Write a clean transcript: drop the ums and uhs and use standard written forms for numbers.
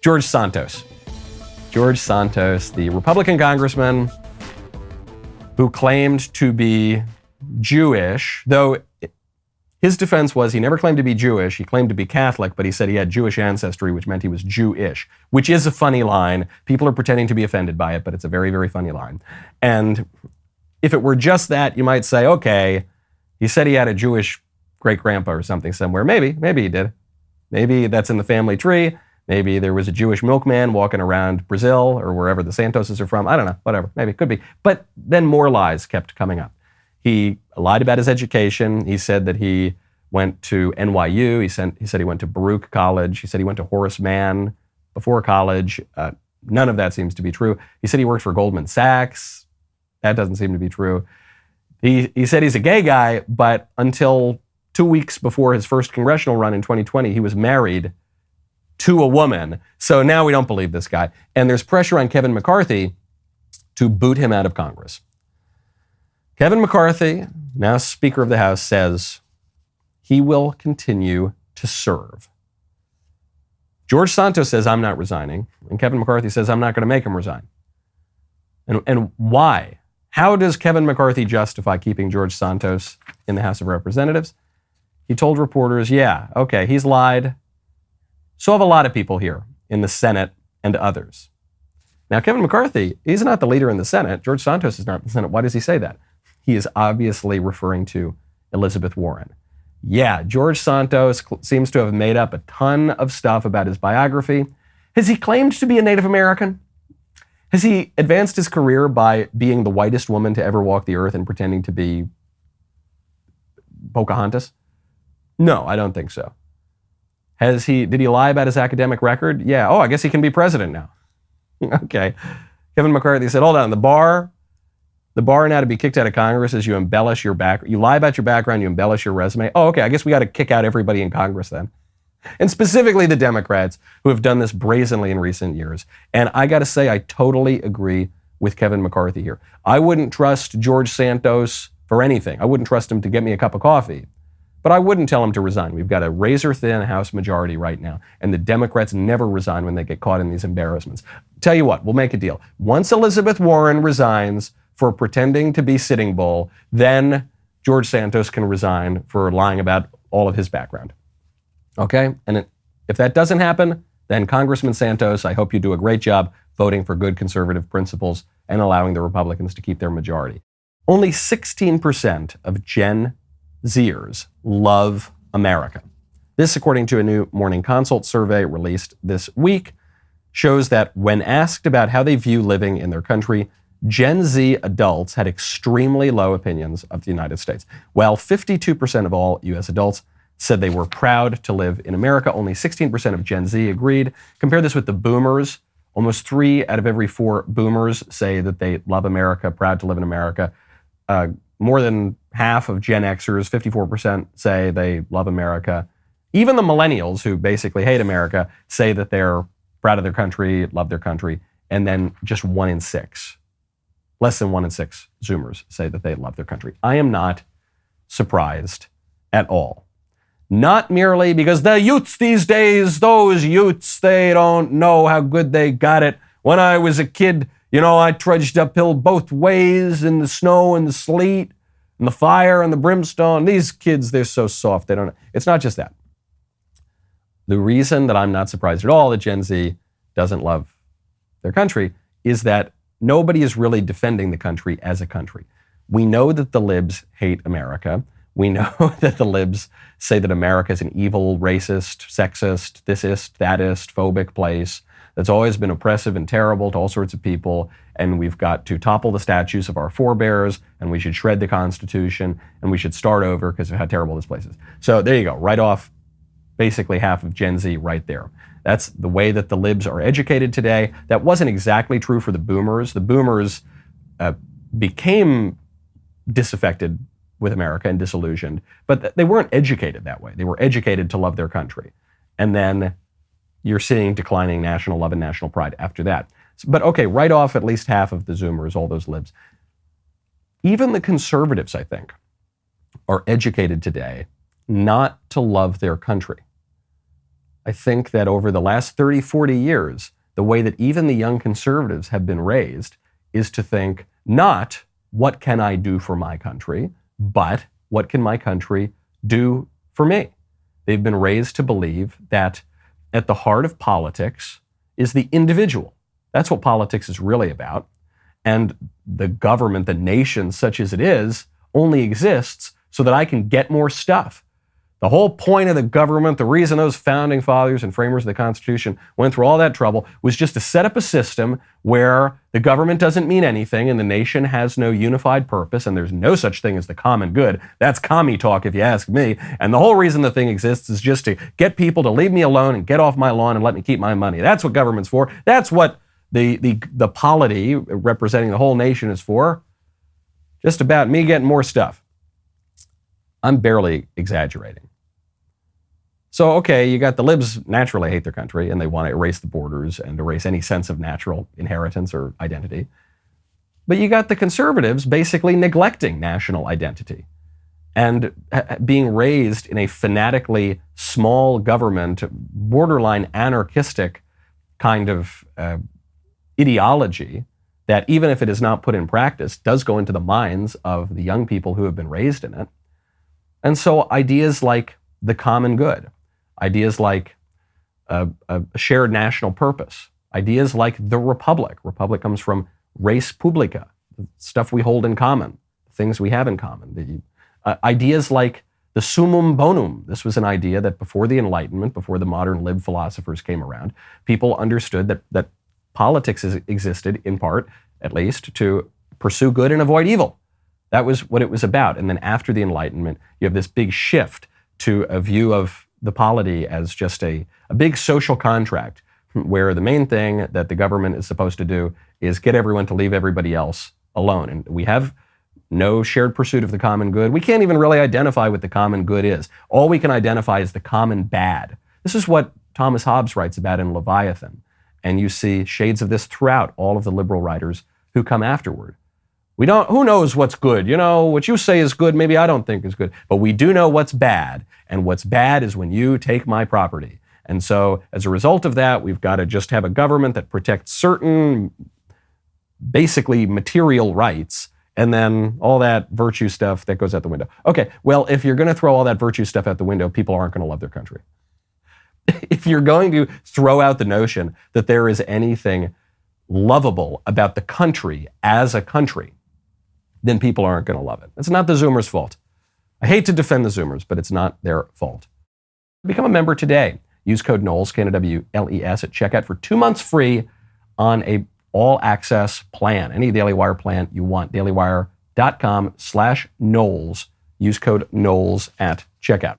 George Santos. George Santos, the Republican congressman who claimed to be Jewish, though his defense was he never claimed to be Jewish. He claimed to be Catholic, but he said he had Jewish ancestry, which meant he was Jewish, which is a funny line. People are pretending to be offended by it, but it's a very, very funny line. And if it were just that, you might say, okay, he said he had a Jewish great-grandpa or something somewhere. Maybe he did. Maybe that's in the family tree. Maybe there was a Jewish milkman walking around Brazil or wherever the Santoses are from. I don't know, whatever, maybe, could be. But then more lies kept coming up. He lied about his education. He said that he went to NYU. He said he went to Baruch College. He said he went to Horace Mann before college. None of that seems to be true. He said he worked for Goldman Sachs. That doesn't seem to be true. He said he's a gay guy, but until 2 weeks before his first congressional run in 2020, he was married to a woman. So now we don't believe this guy. And there's pressure on Kevin McCarthy to boot him out of Congress. Kevin McCarthy, now Speaker of the House, says he will continue to serve. George Santos says, I'm not resigning. And Kevin McCarthy says, I'm not going to make him resign. And why? How does Kevin McCarthy justify keeping George Santos in the House of Representatives? He told reporters, yeah, okay, he's lied. So have a lot of people here in the Senate and others. Now, Kevin McCarthy, he's not the leader in the Senate. George Santos is not in the Senate. Why does he say that? He is obviously referring to Elizabeth Warren. Yeah, George Santos seems to have made up a ton of stuff about his biography. Has he claimed to be a Native American? Has he advanced his career by being the whitest woman to ever walk the earth and pretending to be Pocahontas? No, I don't think so. Did he lie about his academic record? Yeah. Oh, I guess he can be president now. Okay. Kevin McCarthy said, hold on, the bar now to be kicked out of Congress is you embellish your you lie about your background, you embellish your resume. Oh, okay, I guess we got to kick out everybody in Congress then. And specifically the Democrats who have done this brazenly in recent years. And I got to say, I totally agree with Kevin McCarthy here. I wouldn't trust George Santos for anything. I wouldn't trust him to get me a cup of coffee. But I wouldn't tell him to resign. We've got a razor-thin House majority right now, and the Democrats never resign when they get caught in these embarrassments. Tell you what, we'll make a deal. Once Elizabeth Warren resigns for pretending to be Sitting Bull, then George Santos can resign for lying about all of his background. Okay? And if that doesn't happen, then Congressman Santos, I hope you do a great job voting for good conservative principles and allowing the Republicans to keep their majority. Only 16% of Gen Zers love America. This, according to a new Morning Consult survey released this week, shows that when asked about how they view living in their country, Gen Z adults had extremely low opinions of the United States. While 52% of all U.S. adults said they were proud to live in America, only 16% of Gen Z agreed. Compare this with the boomers. Almost 3 out of every 4 boomers say that they love America, proud to live in America. More than half of Gen Xers, 54%, say they love America. Even the millennials, who basically hate America, say that they're proud of their country, love their country. And then just 1 in 6, less than 1 in 6 Zoomers say that they love their country. I am not surprised at all. Not merely because the youths these days, those youths, they don't know how good they got it. When I was a kid, I trudged uphill both ways in the snow and the sleet and the fire and the brimstone. These kids, they're so soft. They don't know. It's not just that. The reason that I'm not surprised at all that Gen Z doesn't love their country is that nobody is really defending the country as a country. We know that the libs hate America. We know that the libs say that America is an evil, racist, sexist, thisist, thatist, phobic place that's always been oppressive and terrible to all sorts of people, and we've got to topple the statues of our forebears, and we should shred the Constitution, and we should start over because of how terrible this place is. So there you go, right off basically half of Gen Z right there. That's the way that the libs are educated today. That wasn't exactly true for the boomers. The boomers became disaffected with America and disillusioned, but they weren't educated that way. They were educated to love their country. And then you're seeing declining national love and national pride after that. But okay, right off at least half of the Zoomers, all those libs. Even the conservatives, I think, are educated today not to love their country. I think that over the last 30, 40 years, the way that even the young conservatives have been raised is to think not, what can I do for my country, but what can my country do for me? They've been raised to believe that at the heart of politics is the individual. That's what politics is really about. And the government, the nation, such as it is, only exists so that I can get more stuff. The whole point of the government, the reason those founding fathers and framers of the Constitution went through all that trouble was just to set up a system where the government doesn't mean anything and the nation has no unified purpose and there's no such thing as the common good. That's commie talk if you ask me. And the whole reason the thing exists is just to get people to leave me alone and get off my lawn and let me keep my money. That's what government's for. That's what the polity representing the whole nation is for. Just about me getting more stuff. I'm barely exaggerating. So, okay, you got the libs naturally hate their country and they want to erase the borders and erase any sense of natural inheritance or identity. But you got the conservatives basically neglecting national identity and being raised in a fanatically small government, borderline anarchistic kind of ideology that even if it is not put in practice, does go into the minds of the young people who have been raised in it. And so ideas like the common good, ideas like a shared national purpose, ideas like the republic. Republic comes from res publica, stuff we hold in common, things we have in common. Ideas like the summum bonum. This was an idea that before the Enlightenment, before the modern lib philosophers came around, people understood that politics existed in part, at least, to pursue good and avoid evil. That was what it was about. And then after the Enlightenment, you have this big shift to a view of the polity as just a big social contract where the main thing that the government is supposed to do is get everyone to leave everybody else alone. And we have no shared pursuit of the common good. We can't even really identify what the common good is. All we can identify is the common bad. This is what Thomas Hobbes writes about in Leviathan. And you see shades of this throughout all of the liberal writers who come afterward. Who knows what's good? You know, what you say is good, maybe I don't think is good. But we do know what's bad. And what's bad is when you take my property. And so as a result of that, we've got to just have a government that protects certain basically material rights. And then all that virtue stuff that goes out the window. Okay, well, if you're going to throw all that virtue stuff out the window, people aren't going to love their country. If you're going to throw out the notion that there is anything lovable about the country as a country, then people aren't going to love it. It's not the Zoomers' fault. I hate to defend the Zoomers, but it's not their fault. Become a member today. Use code Knowles, K-N-O-W-L-E-S, at checkout for 2 months free on a all-access plan. Any Daily Wire plan you want. dailywire.com/Knowles. Use code Knowles at checkout.